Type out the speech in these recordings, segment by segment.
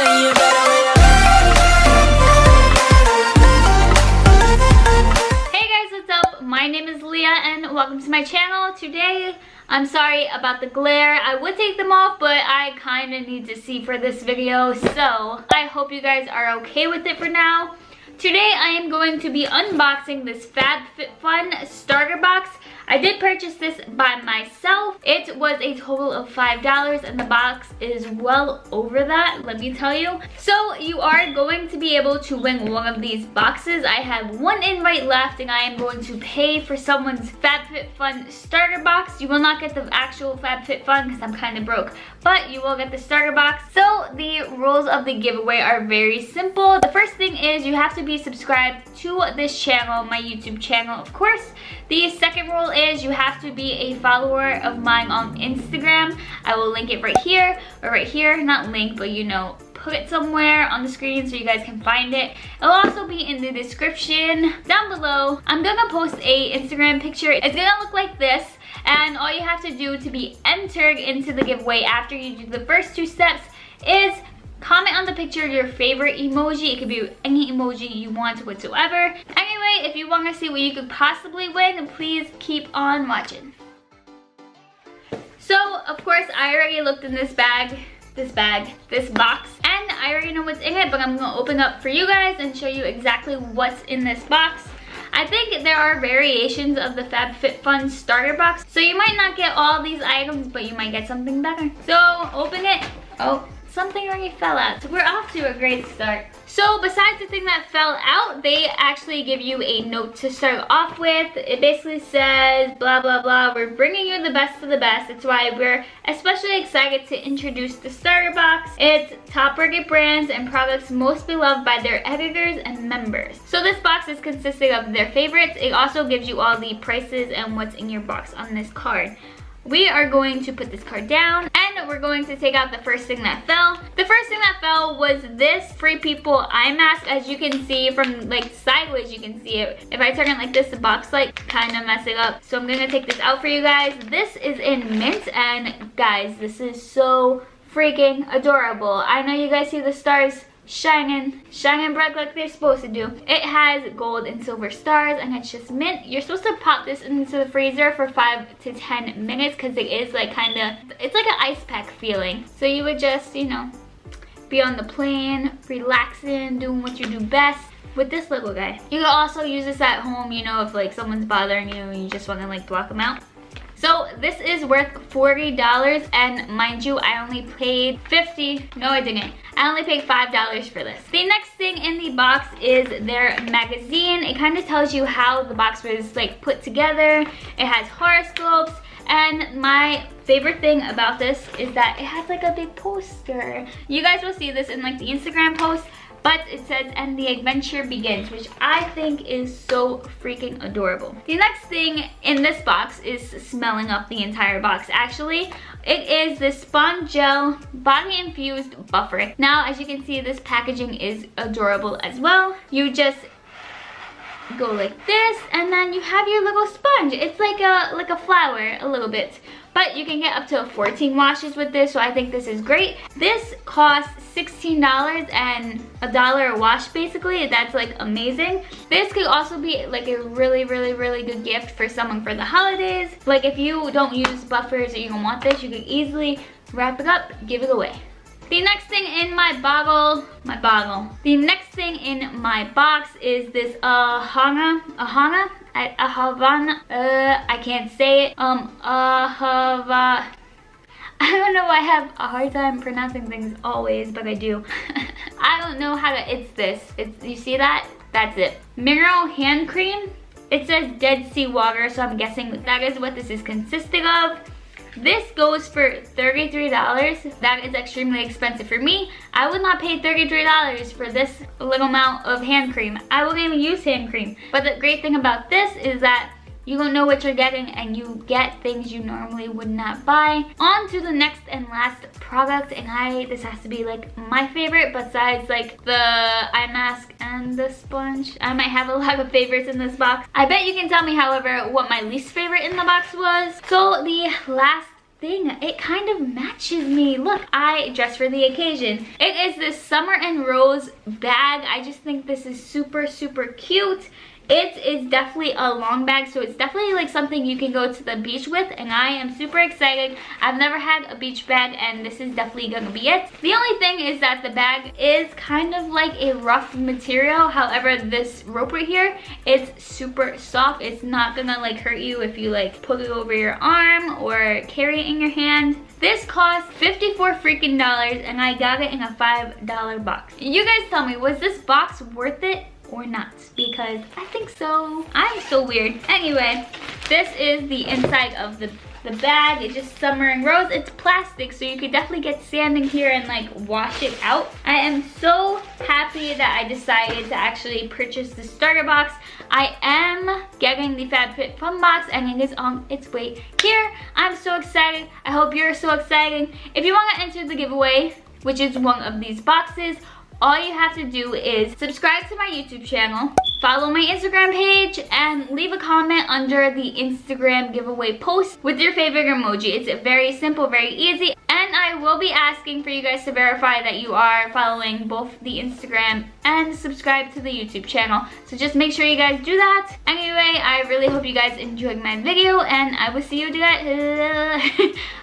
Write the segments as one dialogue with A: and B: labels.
A: Hey guys, what's up? My name is Leah and welcome to my channel. Today, I'm sorry about the glare. I would take them off, but I kind of need to see for this video, so I hope you guys are okay with it for now. Today, I am going to be unboxing this FabFitFun starter box. I did purchase this by myself. It was a total of $5 and the box is well over that, let me tell you. So you are going to be able to win one of these boxes. I have one invite left and I am going to pay for someone's FabFitFun starter box. You will not get the actual FabFitFun because I'm kind of broke, but you will get the starter box. So the rules of the giveaway are very simple. The first thing is you have to be subscribed to this channel, my YouTube channel, of course. The second rule is you have to be a follower of mine on Instagram. I will link it right here or right here. Not link, but you know, put it somewhere on the screen so you guys can find it. It'll also be in the description down below. I'm gonna post a Instagram picture. It's gonna look like this. And all you have to do to be entered into the giveaway after you do the first two steps is comment on the picture your favorite emoji. It could be any emoji you want whatsoever. Anyway, if you want to see what you could possibly win, please keep on watching. So, of course, I already looked in this box, and I already know what's in it, but I'm going to open up for you guys and show you exactly what's in this box. I think there are variations of the FabFitFun starter box, so you might not get all these items, but you might get something better. So, open it. Oh, something already fell out. So we're off to a great start. So besides the thing that fell out, they actually give you a note to start off with. It basically says, blah, blah, blah, we're bringing you the best of the best. It's why we're especially excited to introduce the starter box. It's top rated brands and products most beloved by their editors and members. So this box is consisting of their favorites. It also gives you all the prices and what's in your box on this card. We are going to put this card down and we're going to take out the first thing that fell. The first thing that fell was this Free People eye mask. As you can see from like sideways, you can see it. If I turn it like this, the box like kind of mess it up. So I'm gonna take this out for you guys. This is in mint and guys, this is so freaking adorable. I know you guys see the stars shining bright like they're supposed to do. It has gold and silver stars and it's just mint. You're supposed to pop this into the freezer for 5 to 10 minutes because it is like it's like an ice pack feeling. So you would just, you know, be on the plane, relaxing, doing what you do best with this little guy. You can also use this at home, you know, if like someone's bothering you and you just want to like block them out. So this is worth $40 and mind you, I only paid $50. No, I didn't. I only paid $5 for this. The next thing in the box is their magazine. It kind of tells you how the box was like put together. It has horoscopes. And my favorite thing about this is that it has like a big poster. You guys will see this in like the Instagram post. But it says, and the adventure begins, which I think is so freaking adorable. The next thing in this box is smelling up the entire box. Actually, it is the Sponge Gel Body Infused Buffer. Now, as you can see, this packaging is adorable as well. You just go like this, and then you have your little sponge. It's like a flower, a little bit. But you can get up to 14 washes with this, so I think this is great. This costs $16 and $1 a wash basically. That's like amazing. This could also be like a really good gift for someone for the holidays. Like if you don't use buffers or you don't want this, you could easily wrap it up, give it away. The next thing in my The next thing in my box is this Havana. I can't say it. I don't know why I have a hard time pronouncing things always, but I do. I don't know how to, it's this. You see that? That's it. Mineral hand cream. It says Dead Sea water, so I'm guessing that is what this is consisting of. This goes for $33. That is extremely expensive for me. I would not pay $33 for this little amount of hand cream. I wouldn't even use hand cream. But the great thing about this is that you don't know what you're getting and you get things you normally would not buy. On to the next and last product, and this has to be like my favorite besides like the eye mask and the sponge. I might have a lot of favorites in this box. I bet you can tell me, however, what my least favorite in the box was. So the last thing. It kind of matches me. Look, I dressed for the occasion. It is this Summer and Rose bag. I just think this is super, super cute. It is definitely a long bag, so it's definitely like something you can go to the beach with, and I am super excited. I've never had a beach bag, and this is definitely gonna be it. The only thing is that the bag is kind of like a rough material. However, this rope right here, it's super soft. It's not gonna like hurt you if you like put it over your arm or carry it in your hand. This cost $54 freaking dollars, and I got it in a $5 box. You guys tell me, was this box worth it or not? Because I think so. I'm so weird. Anyway, this is the inside of the bag. It's just Summer and Rose. It's plastic, so you could definitely get sand in here and like wash it out. I am so happy that I decided to actually purchase the starter box. I am getting the FabFitFun box, and it is on its way here. I'm so excited. I hope you're so excited. If you want to enter the giveaway, which is one of these boxes, all you have to do is subscribe to my YouTube channel, follow my Instagram page, and leave a comment under the Instagram giveaway post with your favorite emoji. It's very simple, very easy. And I will be asking for you guys to verify that you are following both the Instagram and subscribe to the YouTube channel. So just make sure you guys do that. Anyway, I really hope you guys enjoyed my video, and I will see you guys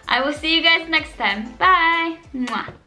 A: I will see you guys next time. Bye. Mwah.